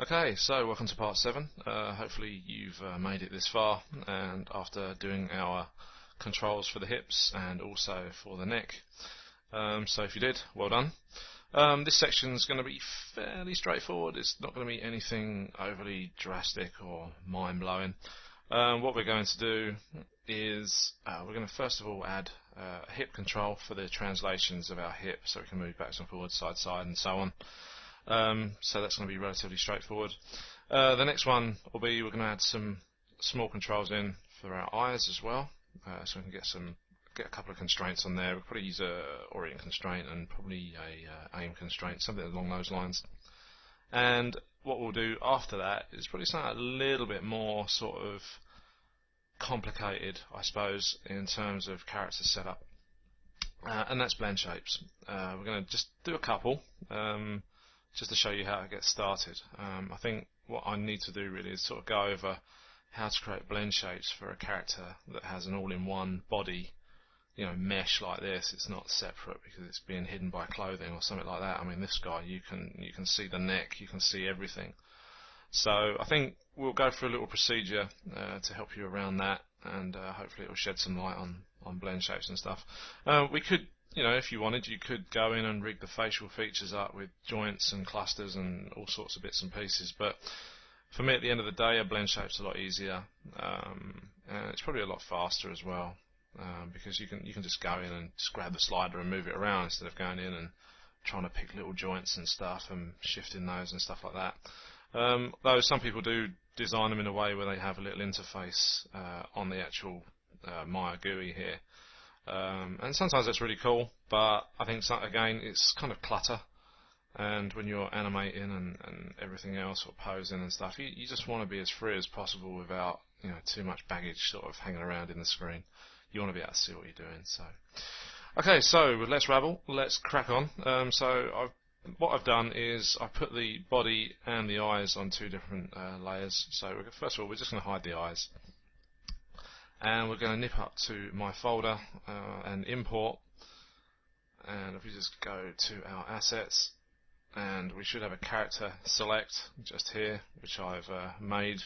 Okay, so welcome to part 7. Hopefully you've made it this far, and after doing our controls for the hips and also for the neck. So if you did, well done. This section is going to be fairly straightforward. It's not going to be anything overly drastic or mind-blowing. What we're going to do is we're going to first of all add a hip control for the translations of our hip, so we can move backwards and forwards, side to side, and so on. So that's going to be relatively straightforward. The next one will be we're going to add some small controls in for our eyes as well, so we can get a couple of constraints on there. We'll probably use a orient constraint and probably a aim constraint, something along those lines. And what we'll do after that is probably something a little bit more sort of complicated, I suppose, in terms of character setup, and that's blend shapes. We're going to just do a couple. Just to show you how it gets started. I think what I need to do really is sort of go over how to create blend shapes for a character that has an all-in-one body, mesh like this. It's not separate because it's being hidden by clothing or something like that. I mean, this guy, you can see the neck, you can see everything. So I think we'll go through a little procedure to help you around that, and hopefully it will shed some light on blend shapes and stuff. We could, if you wanted, you could go in and rig the facial features up with joints and clusters and all sorts of bits and pieces, but for me at the end of the day a blend shape's a lot easier, and it's probably a lot faster as well, because you can just go in and just grab the slider and move it around instead of going in and trying to pick little joints and stuff and shifting those and stuff like that. Though some people do design them in a way where they have a little interface on the actual Maya GUI here. And sometimes that's really cool, but I think again it's kind of clutter, and when you're animating and everything else, or posing and stuff, you just want to be as free as possible without too much baggage sort of hanging around in the screen. You want to be able to see what you're doing. So okay, so let's rabble, let's crack on. What I've done is I've put the body and the eyes on two different layers. So first of all we're just going to hide the eyes. And we're going to nip up to my folder and import, and if we just go to our assets, and we should have a character select just here, which I've made,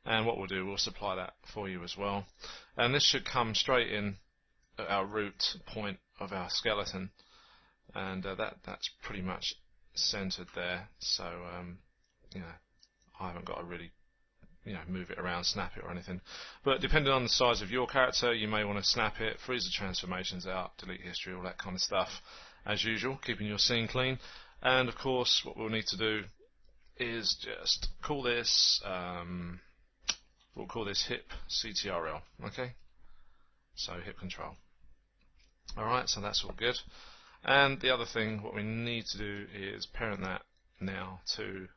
and what we'll do, we'll supply that for you as well. And this should come straight in at our root point of our skeleton, and that's pretty much centered there, so I haven't got to really move it around, snap it or anything. But depending on the size of your character, you may want to snap it, freeze the transformations out, delete history, all that kind of stuff, as usual, keeping your scene clean. And of course, what we'll need to do is just call this, we'll call this hip CTRL, okay? So hip control. Alright, so that's all good. And the other thing, what we need to do is parent that now to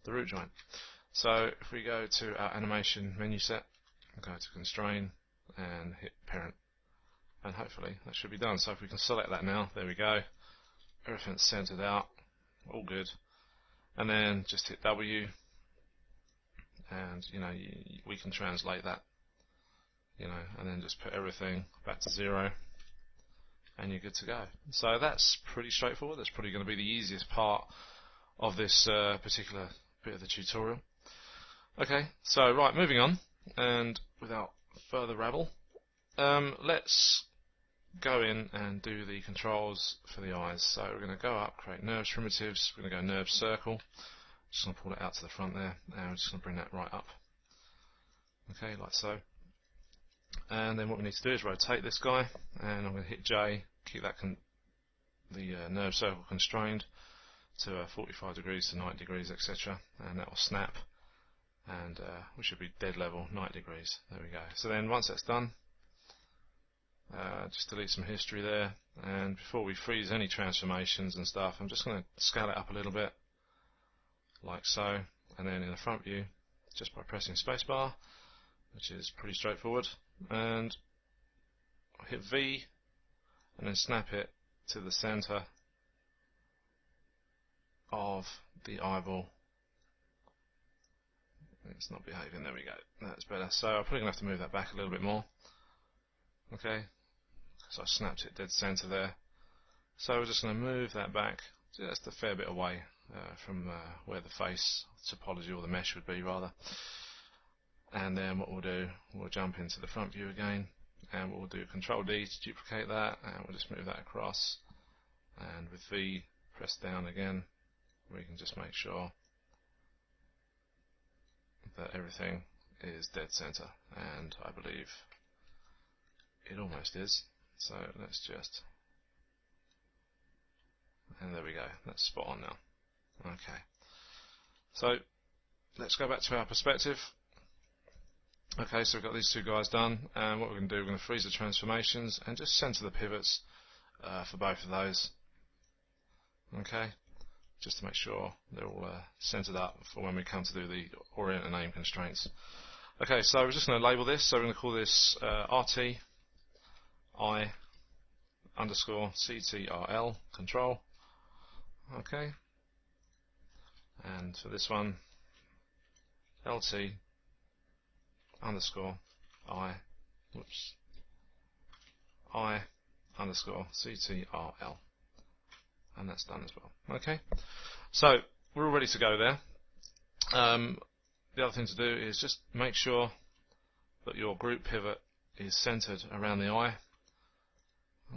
the root joint. So if we go to our animation menu set, go to constrain and hit parent, and hopefully that should be done. So if we can select that now, there we go, everything's centered out, all good. And then just hit W, and we can translate that, and then just put everything back to 0, and you're good to go. So that's pretty straightforward. That's probably going to be the easiest part of this particular bit of the tutorial. Okay, so right, moving on, and without further rabble, let's go in and do the controls for the eyes. So we're going to go up, create nerves primitives, we're going to go nerve circle, just going to pull it out to the front there, and we're just going to bring that right up. Okay, like so. And then what we need to do is rotate this guy, and I'm going to hit J, keep that the nerve circle constrained to 45 degrees to 90 degrees, etc., and that will snap. And we should be dead level, 90 degrees. There we go. So then once that's done, just delete some history there. And before we freeze any transformations and stuff, I'm just going to scale it up a little bit, like so. And then in the front view, just by pressing spacebar, which is pretty straightforward, and hit V, and then snap it to the center of the eyeball. It's not behaving, there we go, that's better. So I'm probably going to have to move that back a little bit more. Okay, so I snapped it dead center there. So we're just going to move that back just a fair bit away, from where the face topology or the mesh would be rather. And then what we'll do, we'll jump into the front view again, and we'll do Control D to duplicate that, and we'll just move that across, and with V press down again, we can just make sure that everything is dead center, and I believe it almost is. So let's just, and there we go, that's spot on now. Okay, so let's go back to our perspective. Okay, so we've got these two guys done, and what we're going to do, we're going to freeze the transformations and just center the pivots for both of those. Okay, just to make sure they're all centered up for when we come to do the orient and aim constraints. Okay, so we're just going to label this, so we're going to call this RT I underscore CTRL control. Okay, and for this one, LT underscore I underscore CTRL, and that's done as well. Okay, so we're all ready to go there. The other thing to do is just make sure that your group pivot is centered around the eye.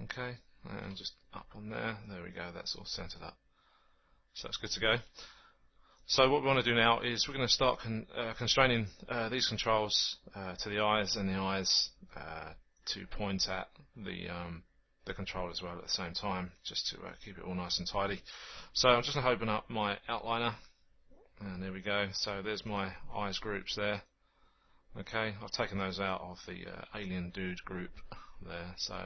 Okay, and just up on there, there we go, that's all centered up, so that's good to go. So what we want to do now is we're going to start constraining these controls to the eyes, and the eyes to point at the control as well at the same time, just to keep it all nice and tidy. So I'm just going to open up my outliner, and there we go. So there's my eyes groups there. Okay, I've taken those out of the alien dude group there. So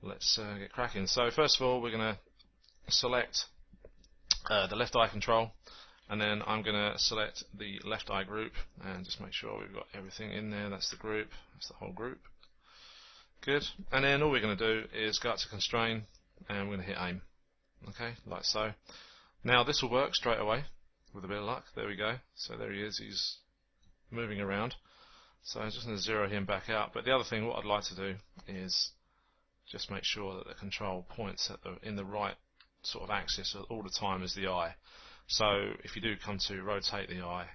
let's get cracking. So first of all, we're going to select the left eye control, and then I'm going to select the left eye group and just make sure we've got everything in there. That's the group, that's the whole group. Good. And then all we're going to do is go up to constrain, and we're going to hit aim. Okay, like so. Now this will work straight away with a bit of luck. There we go. So there he is, he's moving around. So I'm just going to zero him back out. But the other thing, what I'd like to do is just make sure that the control points at in the right sort of axis all the time as the eye. So if you do come to rotate the eye,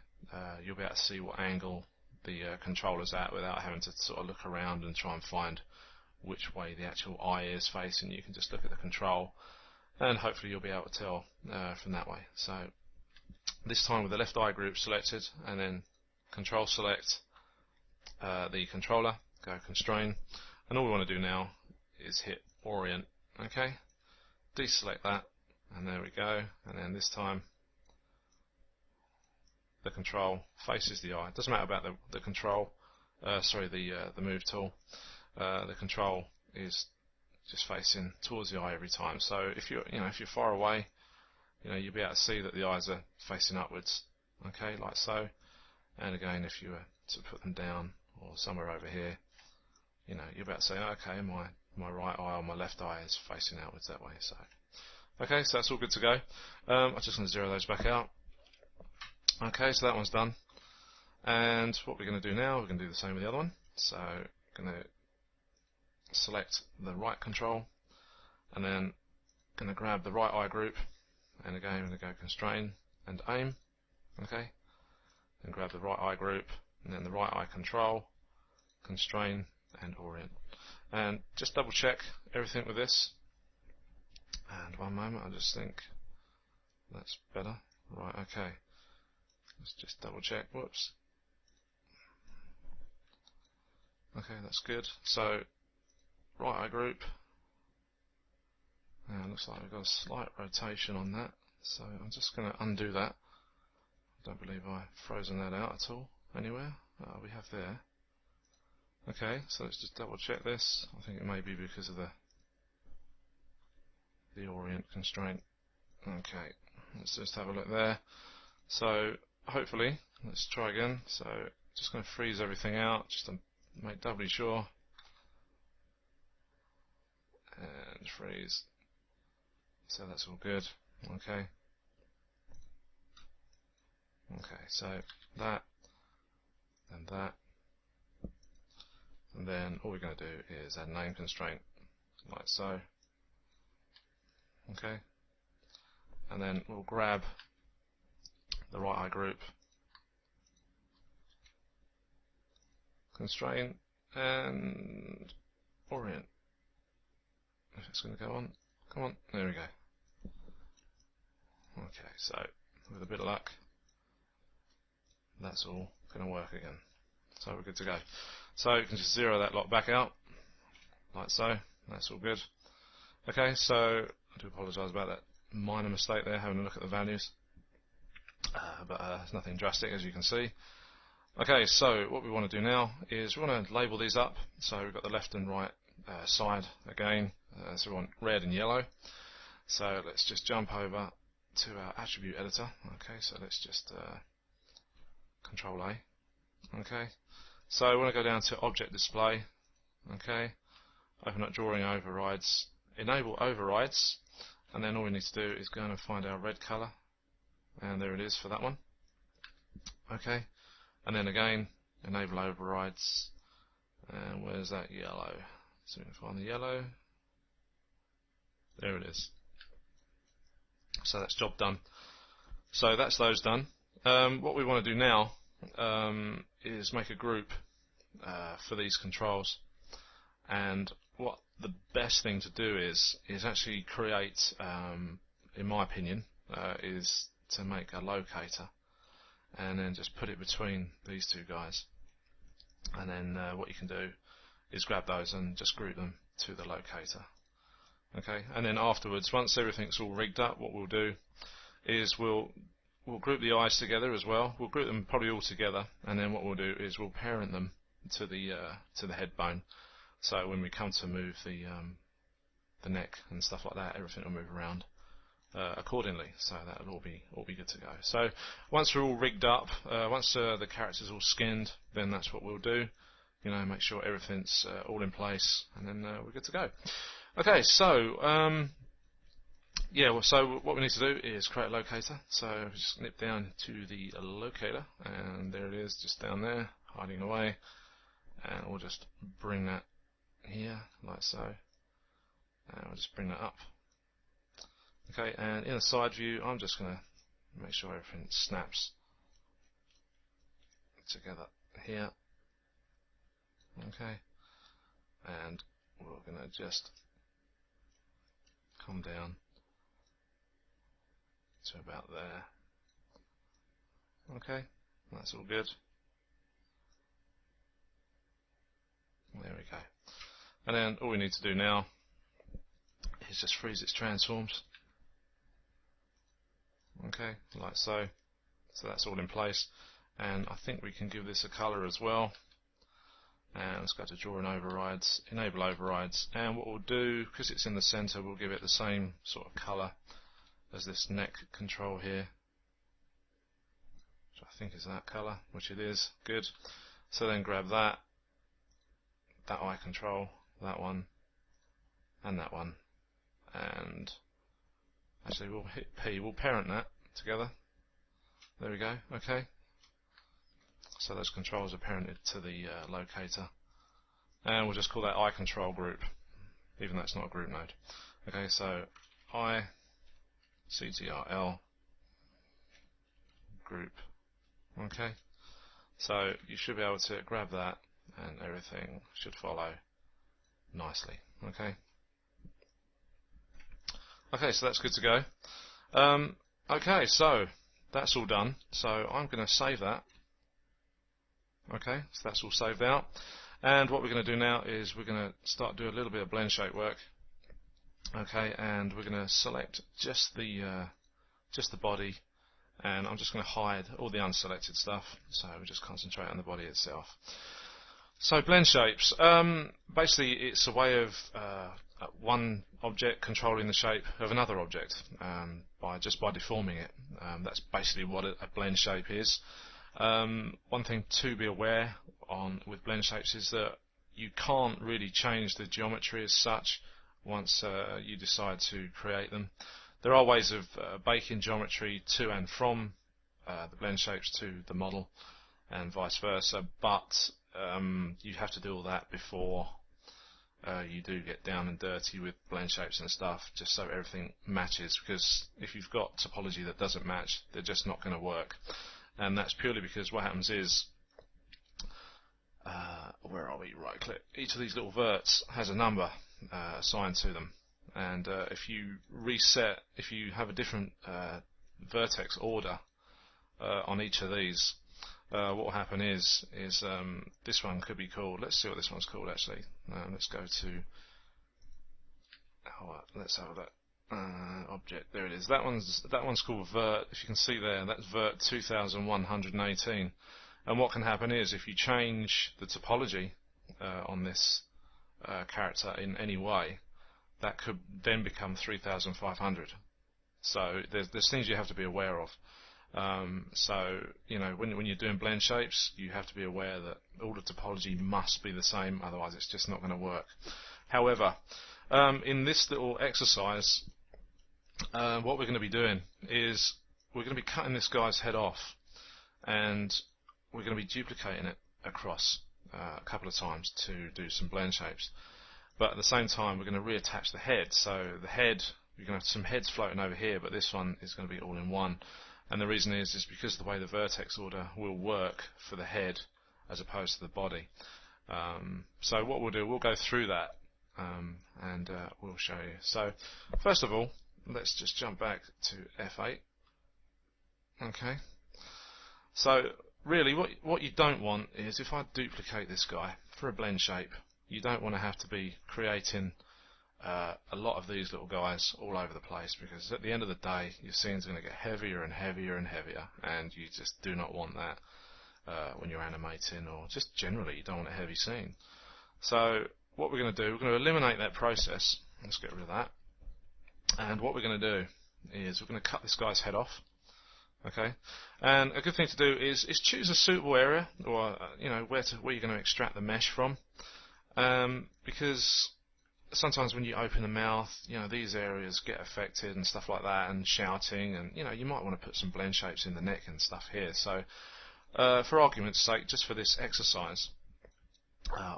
you'll be able to see what angle the controller's at without having to sort of look around and try and find which way the actual eye is facing. You can just look at the control, and hopefully you'll be able to tell from that way. So this time with the left eye group selected, and then control select the controller, go constrain, and all we want to do now is hit orient. Okay, deselect that, and there we go. And then this time the control faces the eye. It doesn't matter about the control, the move tool. The control is just facing towards the eye every time. So if you're far away, you'll be able to see that the eyes are facing upwards. Okay, like so. And again, if you were to put them down or somewhere over here, you'll be able to say, okay, my right eye or my left eye is facing outwards that way. So, okay, so that's all good to go. I'm just going to zero those back out. Okay, so that one's done. And what we're going to do now, we're going to do the same with the other one. So, I'm going to select the right control, and then going to grab the right eye group, and again, I'm going to go constrain and aim. Okay, and grab the right eye group, and then the right eye control, constrain and orient. And just double check everything with this. And one moment, I just think that's better. Right, okay. Let's just double check. Whoops. Okay, that's good. So, right eye group. And looks like we've got a slight rotation on that. So I'm just going to undo that. I don't believe I've frozen that out at all anywhere. We have there. Okay, so let's just double check this. I think it may be because of the orient constraint. Okay, let's just have a look there. So hopefully, let's try again. So just going to freeze everything out just to make doubly sure. And freeze. So that's all good. Okay. Okay, so that and that. And then all we're going to do is add name constraint, like so. Okay. and then we'll grab the right eye group, constrain, and orient. If it's going to go on, come on, there we go. Okay, so with a bit of luck, that's all going to work again. So we're good to go. So you can just zero that lot back out, like so. That's all good. Okay, so I do apologise about that minor mistake there, having a look at the values. But it's nothing drastic, as you can see. Okay, so what we want to do now is we want to label these up. So we've got the left and right side again. So we want red and yellow. So let's just jump over to our attribute editor. Okay, so let's just Control A. Okay, so we want to go down to Object Display. Okay, open up Drawing Overrides, enable Overrides, and then all we need to do is go and find our red colour, and there it is for that one. Okay, and then again enable Overrides, and where's that yellow? So we can find the yellow. There it is. So that's job done. So that's those done. What we want to do now is make a group for these controls, and what the best thing to do is actually create, in my opinion, is to make a locator and then just put it between these two guys, and then what you can do is grab those and just group them to the locator. Okay, and then afterwards, once everything's all rigged up, what we'll do is we'll group the eyes together as well. We'll group them probably all together, and then what we'll do is we'll parent them to the head bone. So when we come to move the neck and stuff like that, everything will move around accordingly. So that'll all be good to go. So once we're all rigged up, once the character's all skinned, then that's what we'll do. You know, make sure everything's all in place, and then we're good to go. Okay, so yeah, well, so what we need to do is create a locator. So just nip down to the locator, and there it is, just down there, hiding away, and we'll just bring that here, like so, and we'll just bring that up. Okay, and in the side view, I'm just going to make sure everything snaps together here. Okay, and we're going to just come down to about there. Okay, that's all good. There we go. And then all we need to do now is just freeze its transforms. Okay, like so. So that's all in place. And I think we can give this a colour as well. And let's go to Drawing Overrides, enable Overrides, and what we'll do, because it's in the center, we'll give it the same sort of colour as this neck control here, which I think is that colour, which it is. Good. So then grab that eye control, that one, and that one, and actually we'll hit P, we'll parent that together. There we go. Okay. So those controls are parented to the locator, and we'll just call that eye control group, even though it's not a group node. Okay, so eye CTRL group. Okay, so you should be able to grab that, and everything should follow nicely. Okay. Okay, so that's good to go. Okay, so that's all done. So I'm going to save that. Okay, so that's all saved out, and what we're going to do now is we're going to start doing a little bit of blend shape work. Okay, and we're going to select just the body, and I'm just going to hide all the unselected stuff, so we just concentrate on the body itself. So blend shapes, basically it's a way of one object controlling the shape of another object by deforming it. That's basically what a blend shape is. One thing to be aware on with blend shapes is that you can't really change the geometry as such once you decide to create them. There are ways of baking geometry to and from the blend shapes to the model and vice versa, but you have to do all that before you do get down and dirty with blend shapes and stuff, just so everything matches, because if you've got topology that doesn't match, they're just not going to work. And that's purely because what happens is, where are we? Right click. Each of these little verts has a number assigned to them, and if you reset, if you have a different vertex order on each of these, what will happen is this one could be called, let's see what this one's called actually. Let's go to, let's have that object, there it is. That one's called vert, if you can see there, that's vert 2118. And what can happen is, if you change the topology on this character in any way, that could then become 3500. So there's things you have to be aware of. So you know, when you're doing blend shapes, you have to be aware that all the topology must be the same, otherwise it's just not going to work. However, in this little exercise, what we're going to be doing is we're going to be cutting this guy's head off, and we're going to be duplicating it across a couple of times to do some blend shapes. But at the same time, we're going to reattach the head. So the head, you're going to have some heads floating over here, but this one is going to be all in one. And the reason is because of the way the vertex order will work for the head as opposed to the body. So what we'll do, we'll go through that and we'll show you. So first of all, let's just jump back to F8. Okay. So really, what you don't want is, if I duplicate this guy for a blend shape, you don't want to have to be creating a lot of these little guys all over the place, because at the end of the day, your scene's going to get heavier and heavier and heavier, and you just do not want that when you're animating, or just generally, you don't want a heavy scene. So what we're going to do, we're going to eliminate that process. Let's get rid of that. And what we're going to do is we're going to cut this guy's head off. Okay, and a good thing to do is choose a suitable area, or you know, where you're going to extract the mesh from, because sometimes when you open the mouth, you know, these areas get affected and stuff like that, and shouting, and you know, you might want to put some blend shapes in the neck and stuff here. So for argument's sake, just for this exercise,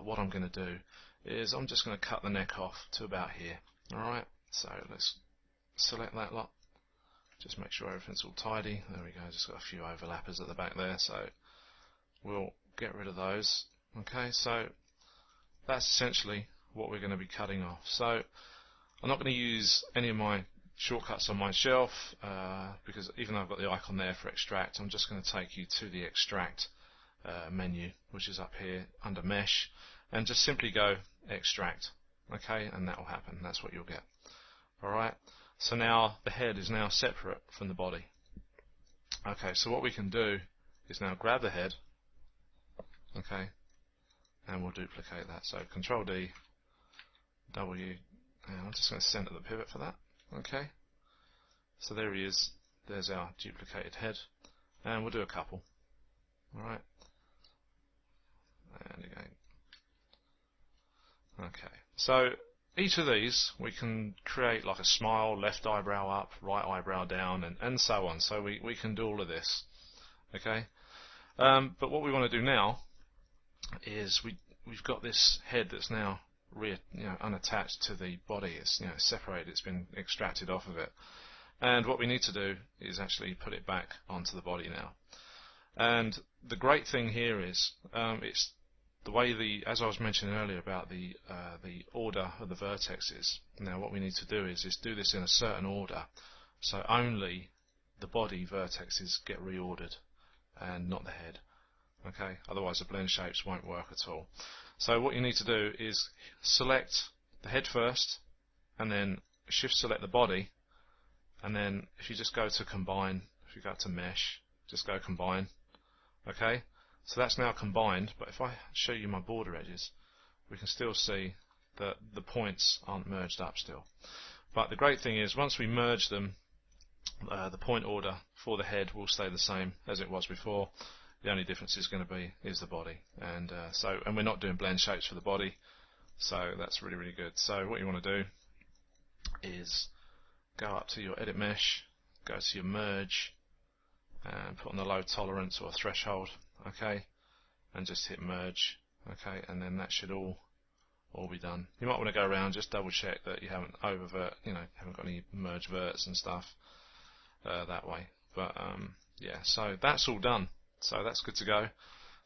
what I'm going to do is I'm just going to cut the neck off to about here. Alright, so let's select that lot. Just make sure everything's all tidy. There we go, just got a few overlappers at the back there, so we'll get rid of those. Okay, so that's essentially what we're going to be cutting off. So I'm not going to use any of my shortcuts on my shelf, because even though I've got the icon there for extract, I'm just going to take you to the extract menu, which is up here under mesh, and just simply go extract. Okay, and that will happen. That's what you'll get. Alright, so now the head is now separate from the body. Okay, so what we can do is now grab the head, okay, and we'll duplicate that. So Control D, W, and I'm just going to center the pivot for that. Okay, so there he is. There's our duplicated head, and we'll do a couple. Alright, and again. Okay, so each of these we can create like a smile, left eyebrow up, right eyebrow down, and so on. So we can do all of this. Okay, but what we want to do now is we've got this head that's now unattached to the body. It's separated. It's been extracted off of it. And what we need to do is actually put it back onto the body now. And the great thing here is it's the way as I was mentioning earlier about the order of the vertexes. Now what we need to do is do this in a certain order, so only the body vertexes get reordered and not the head. Okay, otherwise the blend shapes won't work at all. So what you need to do is select the head first, and then shift select the body, and then if you just go to combine, if you go to mesh, just go combine. Okay, so that's now combined, but if I show you my border edges, we can still see that the points aren't merged up still. But the great thing is, once we merge them, the point order for the head will stay the same as it was before. The only difference is going to be the body, and we're not doing blend shapes for the body, so that's really, really good. So what you want to do is go up to your edit mesh, go to your merge, and put on the low tolerance or threshold. Okay, and just hit merge. Okay, and then that should all all be done. You might want to go around, just double check that you haven't oververt, haven't got any merge verts and stuff that way. But yeah, so that's all done. So that's good to go.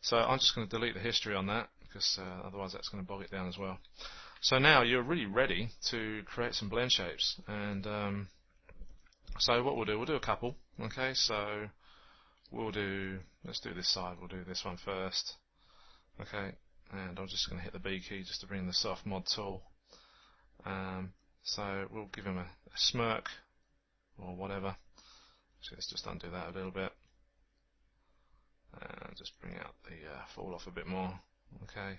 So I'm just going to delete the history on that, because otherwise that's going to bog it down as well. So now you're really ready to create some blend shapes. And so what we'll do a couple. Okay, so let's do this side, we'll do this one first. Okay, and I'm just going to hit the B key just to bring the soft mod tool. So we'll give him a smirk or whatever. So let's just undo that a little bit and just bring out the fall off a bit more. Okay,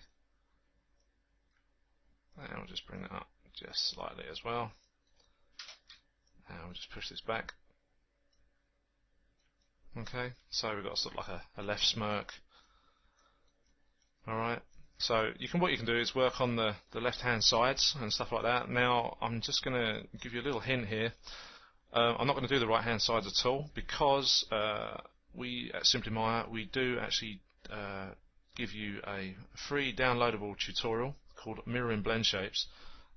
and we'll just bring that up just slightly as well, and we'll just push this back. Okay, so we've got sort of like a left smirk. Alright, so what you can do is work on the left hand sides and stuff like that. Now I'm just going to give you a little hint here. I'm not going to do the right hand sides at all, because we at Simply Maya, we do actually give you a free downloadable tutorial called Mirroring Blend Shapes.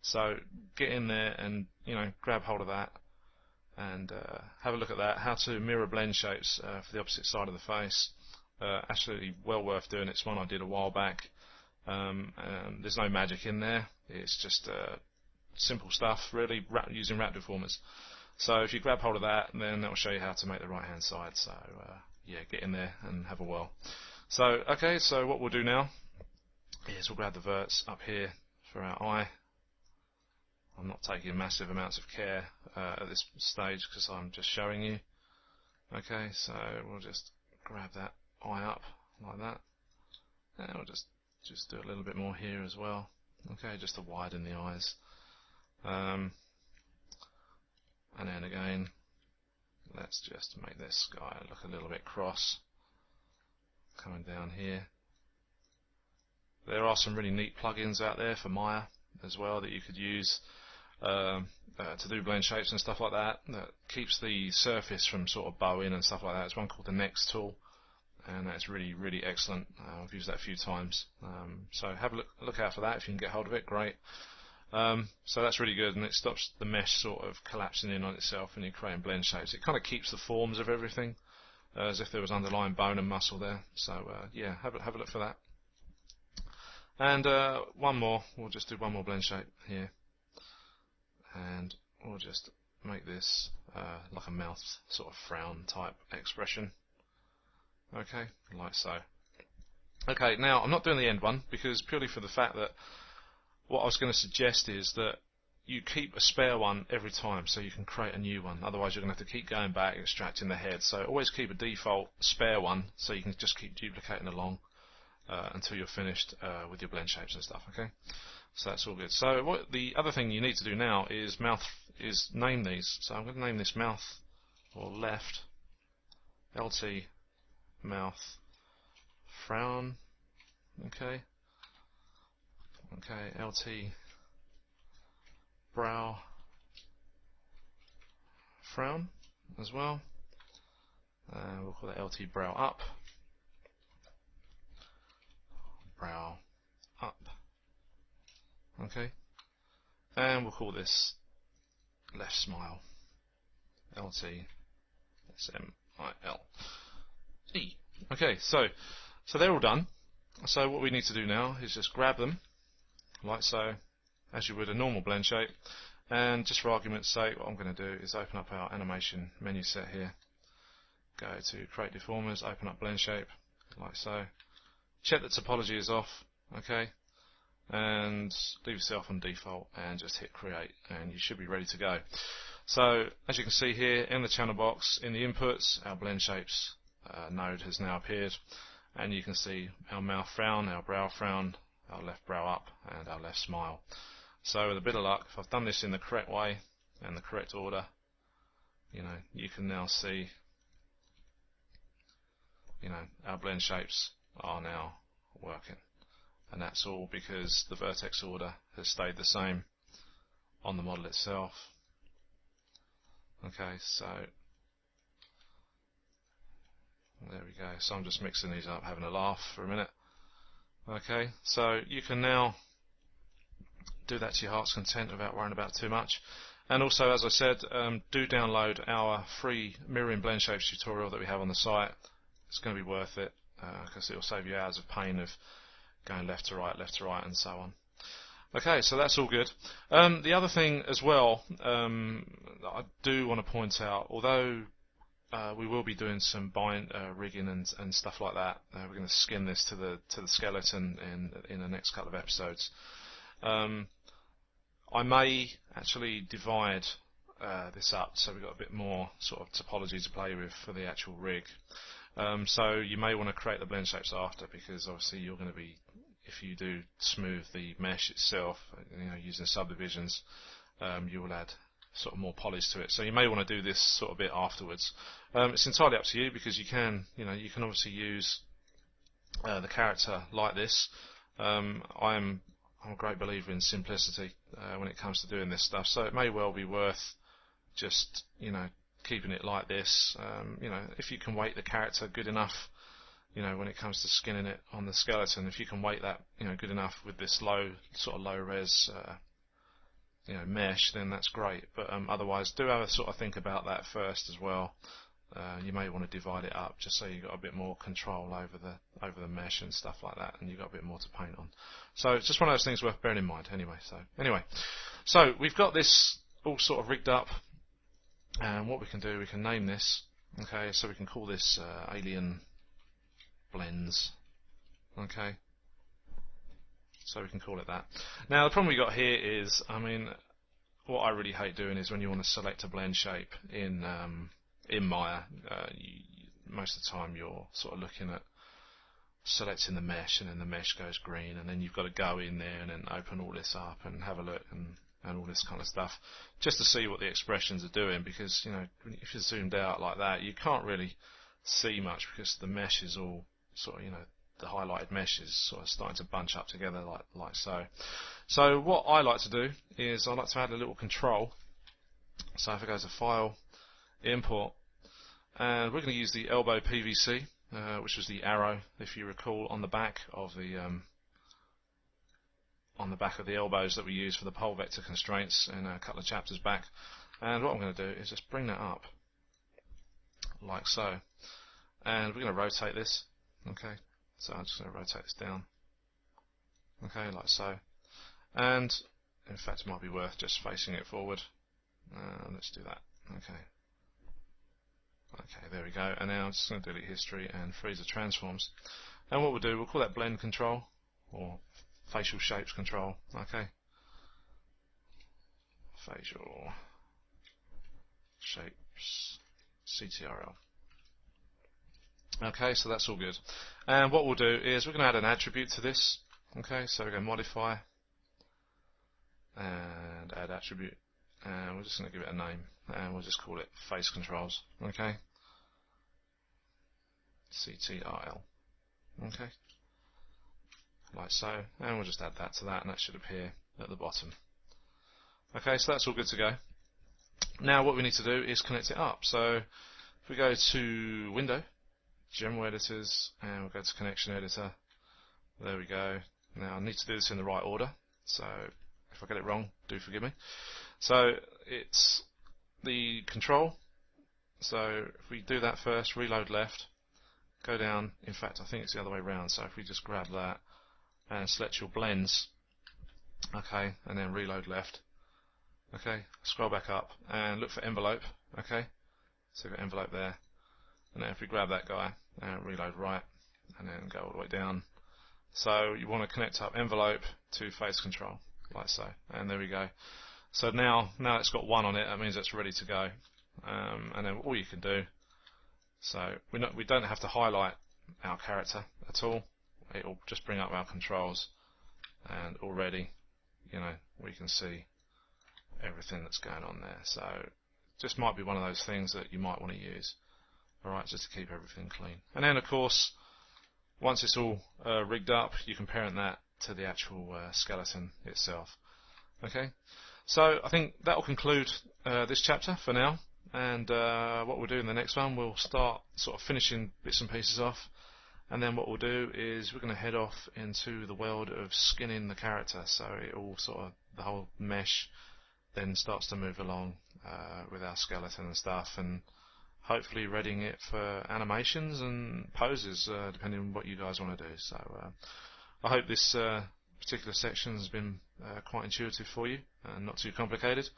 So get in there and grab hold of that and have a look at that, how to mirror blend shapes for the opposite side of the face. Absolutely well worth doing. It's one I did a while back. There's no magic in there, it's just simple stuff really, using wrap deformers. So if you grab hold of that, then that will show you how to make the right hand side. So yeah, get in there and have a whirl. So okay, so what we'll do now is we'll grab the verts up here for our eye. I'm not taking massive amounts of care at this stage because I'm just showing you. Okay, so we'll just grab that eye up like that, and we'll just do a little bit more here as well. Okay, just to widen the eyes. And then again, let's just make this guy look a little bit cross coming down here. There are some really neat plugins out there for Maya as well that you could use to do blend shapes and stuff like that, that keeps the surface from sort of bowing and stuff like that. There's one called the Next tool, and that's really excellent. I've used that a few times. So have a look out for that if you can get hold of it. Great. So that's really good, and it stops the mesh sort of collapsing in on itself when you're creating blend shapes. It kind of keeps the forms of everything as if there was underlying bone and muscle there. So yeah, have a look for that. And one more, we'll just do one more blend shape here, and we'll just make this like a mouth sort of frown type expression. Okay, like so. Okay, now I'm not doing the end one, because purely for the fact that what I was going to suggest is that you keep a spare one every time so you can create a new one. Otherwise you're going to have to keep going back, extracting the head. So always keep a default spare one so you can just keep duplicating along until you're finished with your blend shapes and stuff. Okay, so that's all good. So what the other thing you need to do now is name these. So I'm going to name this mouth, or left, LT mouth frown. Okay. Okay, LT brow frown as well. We'll call it LT brow up. Brow up. Okay. And we'll call this left smile. LT SMIL E. Okay, so they're all done. So what we need to do now is just grab them like so, as you would a normal blend shape, and just for argument's sake, what I'm going to do is open up our animation menu set here, go to create deformers, open up blend shape like so, check that topology is off, okay, and leave yourself on default and just hit create, and you should be ready to go. So as you can see here in the channel box, in the inputs, our blend shapes node has now appeared, and you can see our mouth frown, our brow frown, our left brow up, and our left smile. So with a bit of luck, if I've done this in the correct way and the correct order, you can now see our blend shapes are now working, and that's all because the vertex order has stayed the same on the model itself. Okay, so there we go. So I'm just mixing these up, having a laugh for a minute. Okay, so you can now do that to your heart's content without worrying about too much. And also, as I said, do download our free mirroring blend shapes tutorial that we have on the site. It's going to be worth it because it will save you hours of pain of going left to right, and so on. Okay, so that's all good. The other thing as well, I do want to point out, although we will be doing some rigging and stuff like that, we're going to skin this to the skeleton in the next couple of episodes. I may actually divide this up so we've got a bit more sort of topology to play with for the actual rig. So you may want to create the blend shapes after, because obviously you're going to be, if you do smooth the mesh itself, using subdivisions, you will add sort of more polish to it. So you may want to do this sort of bit afterwards. It's entirely up to you, because you can obviously use the character like this. I'm a great believer in simplicity when it comes to doing this stuff. So it may well be worth just keeping it like this. If you can weight the character good enough, when it comes to skinning it on the skeleton, if you can weight that good enough with this low res mesh, then that's great. But otherwise, do have a sort of think about that first as well. You may want to divide it up just so you've got a bit more control over the mesh and stuff like that, and you've got a bit more to paint on. So it's just one of those things worth bearing in mind anyway. So we've got this all sort of rigged up, and what we can do, we can name this. Okay, so we can call this Alien Blends. Okay, so we can call it that. Now the problem we got here is, what I really hate doing is when you want to select a blend shape in Maya, most of the time you're sort of looking at selecting the mesh, and then the mesh goes green, and then you've got to go in there and then open all this up and have a look and all this kind of stuff, just to see what the expressions are doing, because if you're zoomed out like that, you can't really see much, because the mesh is all sort of, the highlighted mesh is sort of starting to bunch up together like so. So what I like to do is I like to add a little control. So if I go to File, Import, and we're going to use the elbow PVC, which was the arrow, if you recall, on the back of the elbows that we use for the pole vector constraints in a couple of chapters back. And what I'm going to do is just bring that up like so, and we're going to rotate this. Okay, so I'm just going to rotate this down. Okay, like so, and in fact it might be worth just facing it forward. Let's do that. Okay, there we go. And now I'm just going to delete history and freeze the transforms. And what we'll do, we'll call that blend control, or facial shapes control. Okay, facial shapes CTRL. Okay, so that's all good. And what we'll do is we're going to add an attribute to this. Okay, so we're going to modify and add attribute, and we're just going to give it a name, and we'll just call it face controls. Okay, CTRL. Okay, like so, and we'll just add that to that, and that should appear at the bottom. Okay, so that's all good to go. Now what we need to do is connect it up. So if we go to Window, General Editors, and we'll go to Connection Editor. There we go. Now I need to do this in the right order, so if I get it wrong, do forgive me. So it's the control. So if we do that first, reload left, go down. In fact, I think it's the other way around. So if we just grab that and select your blends, okay, and then reload left. Okay, scroll back up and look for envelope. Okay, so we've got envelope there, and then if we grab that guy and reload right, and then go all the way down. So you want to connect up envelope to face control, like so, and there we go. So now it's got 1 on it, that means it's ready to go. And then all you can do, so we don't have to highlight our character at all. It will just bring up our controls, and already, we can see everything that's going on there. So just might be one of those things that you might want to use. Alright, just to keep everything clean. And then of course, once it's all rigged up, you can parent that to the actual skeleton itself. Okay, so I think that will conclude this chapter for now, and what we'll do in the next one, we'll start sort of finishing bits and pieces off, and then what we'll do is we're going to head off into the world of skinning the character, so it all sort of the whole mesh then starts to move along with our skeleton and stuff, and hopefully readying it for animations and poses, depending on what you guys want to do. So I hope this particular section has been quite intuitive for you and not too complicated,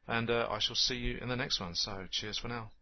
and I shall see you in the next one. So cheers for now.